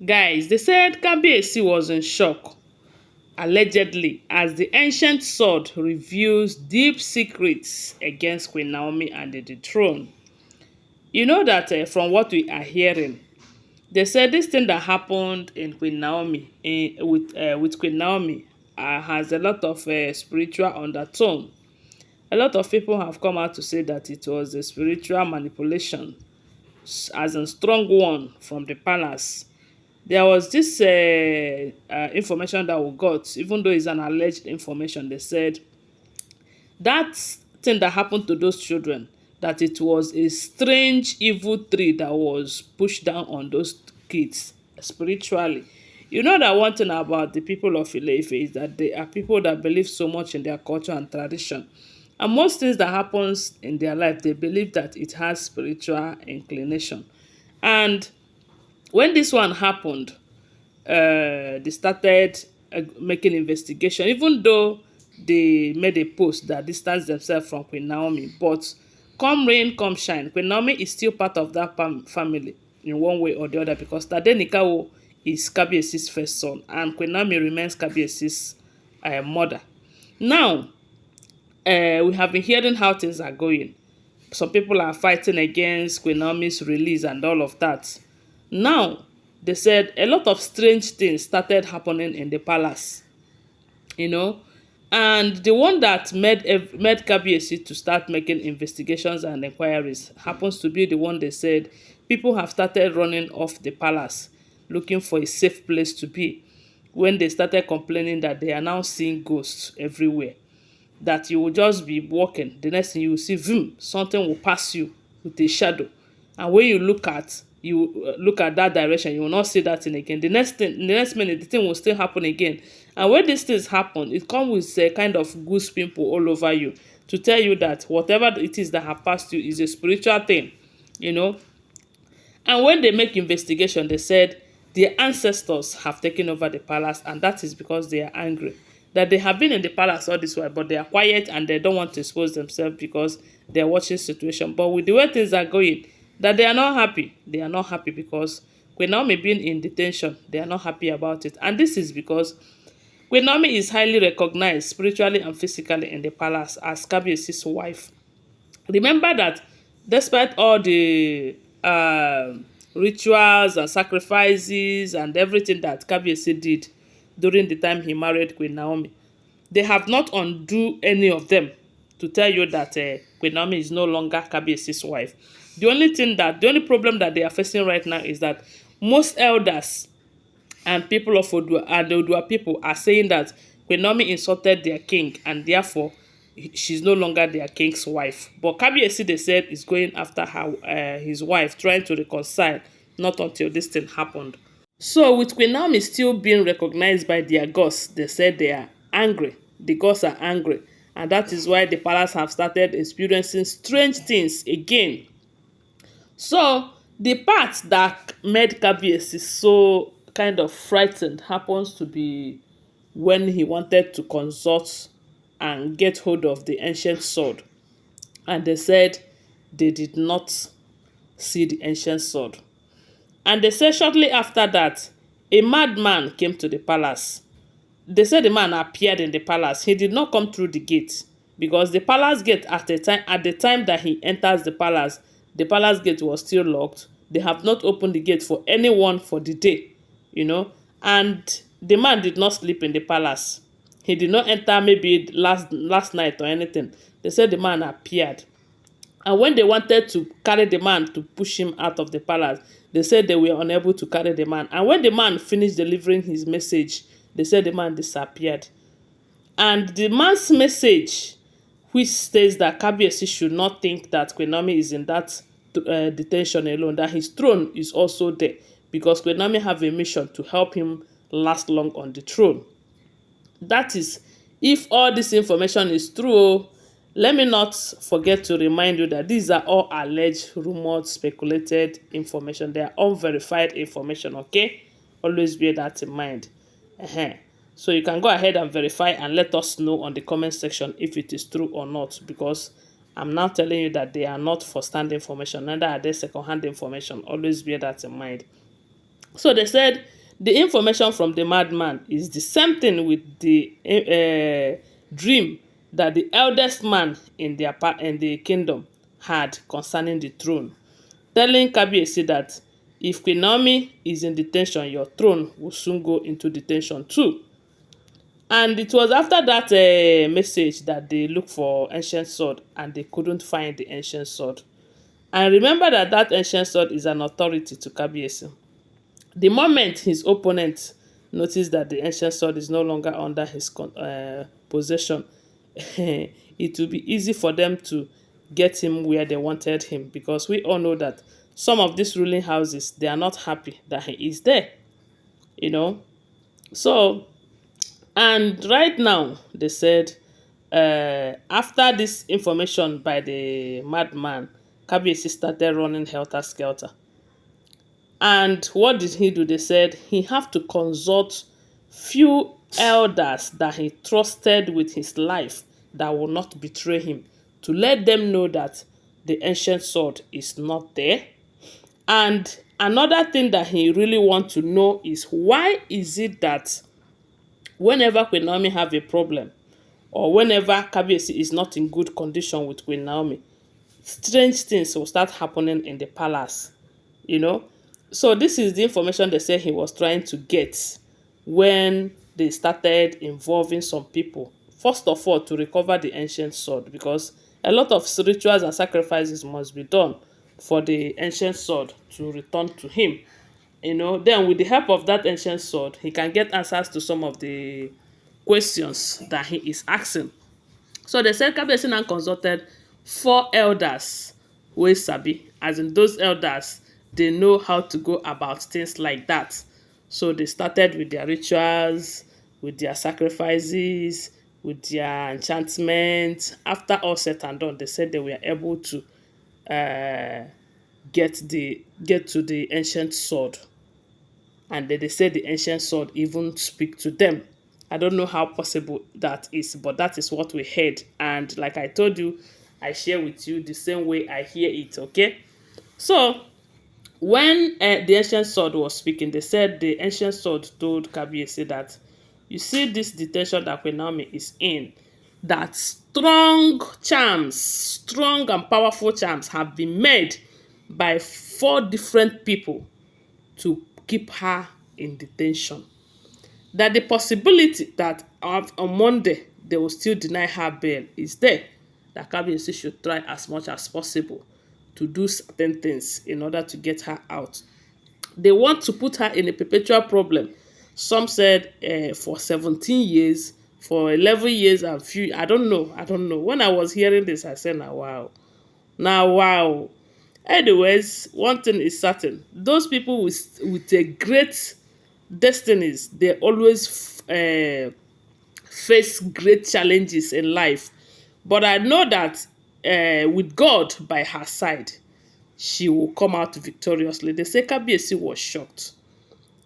Guys, they said Kabiyesi was in shock, allegedly, as the ancient sword reveals deep secrets against Queen Naomi and the throne. You know that from what we are hearing, they said this thing that happened in Queen Naomi, with Queen Naomi, has a lot of spiritual undertone. A lot of people have come out to say that it was a spiritual manipulation, as a strong one from the palace. There was this information that we got, even though it's an alleged information. They said that thing that happened to those children, that it was a strange evil tree that was pushed down on those kids spiritually. You know that one thing about the people of Ife is that they are people that believe so much in their culture and tradition. And most things that happens in their life, they believe that it has spiritual inclination. And when this one happened, they started making investigation, even though they made a post that distanced themselves from Queen Naomi. But come rain, come shine, Queen Naomi is still part of that family in one way or the other, because Tadenikawo is Kabiyesi's first son, and Queen Naomi remains Kabiyesi's mother. Now, we have been hearing how things are going. Some people are fighting against Queen Naomi's release and all of that. Now, they said a lot of strange things started happening in the palace, you know. And the one that made Kabiyesi to start making investigations and inquiries happens to be the one they said people have started running off the palace, looking for a safe place to be, when they started complaining that they are now seeing ghosts everywhere. That you will just be walking, the next thing you will see, vroom, something will pass you with a shadow, and when you look at that direction, you will not see that thing again. The next minute, the thing will still happen again. And when these things happen, it comes with a kind of goose pimple all over you, to tell you that whatever it is that have passed you is a spiritual thing, you know. And when they make investigation, they said their ancestors have taken over the palace, and that is because they are angry. That they have been in the palace all this while, but they are quiet and they don't want to expose themselves because they are watching situation. But with the way things are going, that they are not happy. They are not happy because Queen Naomi being in detention, they are not happy about it. And this is because Queen Naomi is highly recognized spiritually and physically in the palace as Kabiyesi's wife. Remember that despite all the rituals and sacrifices and everything that Kabiyesi did during the time he married Queen Naomi, they have not undo any of them to tell you that Queen Naomi is no longer Kabiyesi's wife. The only problem that they are facing right now is that most elders and people of Odua and the Odua people are saying that Queen Naomi insulted their king, and therefore she's no longer their king's wife. But Kabiyesi, they said, is going after his wife, trying to reconcile, not until this thing happened. So with Queen Naomi still being recognized by their gods, they said they are angry. The gods are angry. And that is why the palace have started experiencing strange things again. So the part that made Kabiyesi so kind of frightened happens to be when he wanted to consult and get hold of the ancient sword. And they said they did not see the ancient sword. And they said shortly after that, a madman came to the palace. They said the man appeared in the palace. He did not come through the gate, because the palace gate at the time that he enters the palace gate was still locked. They have not opened the gate for anyone for the day, you know. And the man did not sleep in the palace. He did not enter maybe last night or anything. They said the man appeared. And when they wanted to carry the man to push him out of the palace, they said they were unable to carry the man. And when the man finished delivering his message, they said the man disappeared. And the man's message, which states that Kabiyesi should not think that Queen Naomi is in that detention alone, that his throne is also there, because Queen Naomi have a mission to help him last long on the throne. That is, if all this information is true, let me not forget to remind you that these are all alleged, rumored, speculated information. They are unverified information, okay? Always bear that in mind. So you can go ahead and verify and let us know on the comment section if it is true or not, because I'm now telling you that they are not first-hand information, neither are they second-hand information. Always bear that in mind. So they said the information from the madman is the same thing with the dream that the eldest man in the kingdom had concerning the throne, telling Kabiyesi that if Queen Naomi is in detention, your throne will soon go into detention too. And it was after that message that they looked for ancient sword and they couldn't find the ancient sword. And remember that that ancient sword is an authority to Kabiyesi. The moment his opponent noticed that the ancient sword is no longer under his possession, it will be easy for them to get him where they wanted him, because we all know that some of these ruling houses, they are not happy that he is there, you know. So, and right now, they said, after this information by the madman, Kabiyesi started running helter-skelter. And what did he do? They said he have to consult few elders that he trusted with his life that will not betray him, to let them know that the ancient sword is not there. And another thing that he really wants to know is, why is it that whenever Queen Naomi have a problem, or whenever Kabiyesi is not in good condition with Queen Naomi, strange things will start happening in the palace, you know. So this is the information they say he was trying to get when they started involving some people. First of all, to recover the ancient sword, because a lot of rituals and sacrifices must be done for the ancient sword to return to him. You know, then with the help of that ancient sword, he can get answers to some of the questions that he is asking. So they said Kabiyesi now consulted 4 elders wey sabi, as in those elders, they know how to go about things like that. So they started with their rituals, with their sacrifices, with their enchantment. After all said and done, they said they were able to uh, get to the ancient sword. And then they said the ancient sword even speak to them. I don't know how possible that is, but that is what we heard. And like I told you, I share with you the same way I hear it, okay? So, when the ancient sword was speaking, they said the ancient sword told Kabiyesi that, you see this detention that Queen Naomi is in, that strong and powerful charms have been made by 4 different people to keep her in detention. That the possibility that on Monday they will still deny her bail is there. That Kabiyesi should try as much as possible to do certain things in order to get her out. They want to put her in a perpetual problem. Some said for 17 years, for 11 years and few. I don't know. When I was hearing this, I said, now wow. Now wow. Anyways, one thing is certain. Those people with a great destinies, they always face great challenges in life. But I know that with God by her side, she will come out victoriously. They say Kabiyesi was shocked.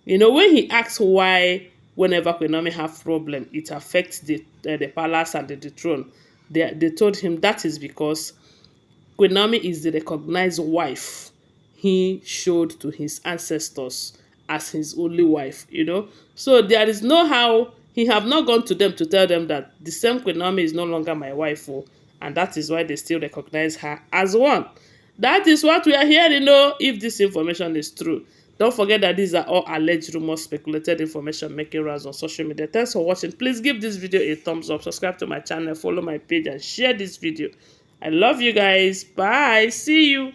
You know, when he asked why whenever Queen Naomi have problem, it affects the palace and the throne, they told him that is because Queen Naomi is the recognized wife he showed to his ancestors as his only wife, you know. So there is no how he have not gone to them to tell them that the same Queen Naomi is no longer my wife, oh, and that is why they still recognize her as one. That is what we are hearing, know, if this information is true. Don't forget that these are all alleged rumors, speculated information making rounds on social media. Thanks for watching. Please give this video a thumbs up, subscribe to my channel, follow my page, and share this video. I love you guys. Bye. See you.